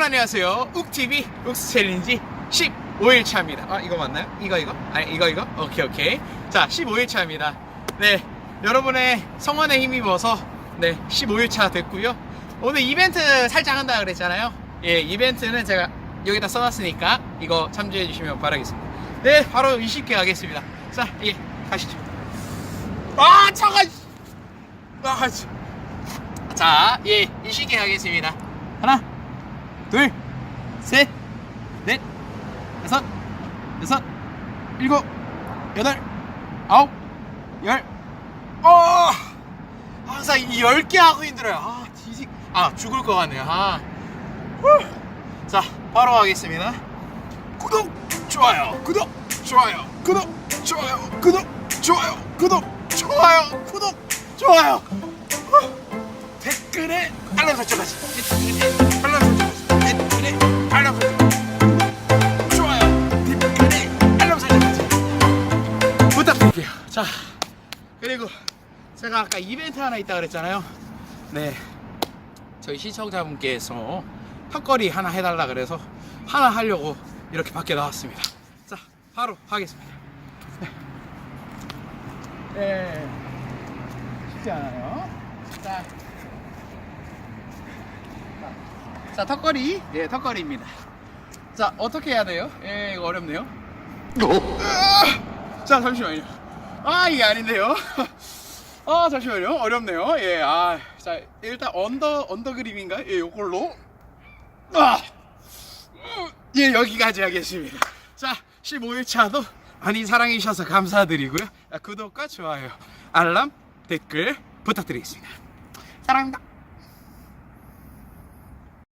안녕하세요. 욱TV 욱스 챌린지 15일차입니다. 아, 이거 맞나요? 이거? 아니, 이거? 오케이. 자, 15일차입니다. 네, 여러분의 성원에 힘입어서, 네, 15일차 됐고요. 오늘 이벤트 살짝 한다 그랬잖아요. 예, 이벤트는 제가 여기다 써놨으니까 이거 참조해 주시면 바라겠습니다. 네, 바로 20개 가겠습니다. 자, 예, 가시죠. 아, 차가! 아, 자, 예, 20개 가겠습니다. 하나, 둘, 셋, 넷, 여섯, 일곱, 여덟, 아홉, 열. 항상 이 10개 하고 힘들어요. 죽을 것 같네요. 자, 바로 하겠습니다. 구독, 좋아요, 구독, 좋아요, 구독, 좋아요, 구독, 좋아요, 구독, 좋아요, 구독, 좋아요. 댓글에 알람 설정까지. 댓글에 알람 설정까지. 댓글에 알람 설정까지. 좋아요. 댓글에 알람 설정까지. 부탁드릴게요. 자, 그리고 제가 아까 이벤트 하나 있다 그랬잖아요. 네, 저희 시청자분께서 턱걸이 하나 해달라 그래서 하나 하려고 이렇게 밖에 나왔습니다. 자, 바로 하겠습니다. 네, 쉽지 않아요. 자, 턱걸이. 예, 턱걸이입니다. 자, 어떻게 해야 돼요? 예, 이거 어렵네요. 자, 잠시만요. 이게 아닌데요. 잠시만요. 어렵네요. 예, 자, 일단 언더 그립인가요? 예, 요걸로. 예, 여기까지 하겠습니다. 자, 15일차도 많이 사랑해주셔서 감사드리고요. 구독과 좋아요, 알람, 댓글 부탁드리겠습니다. 사랑합니다.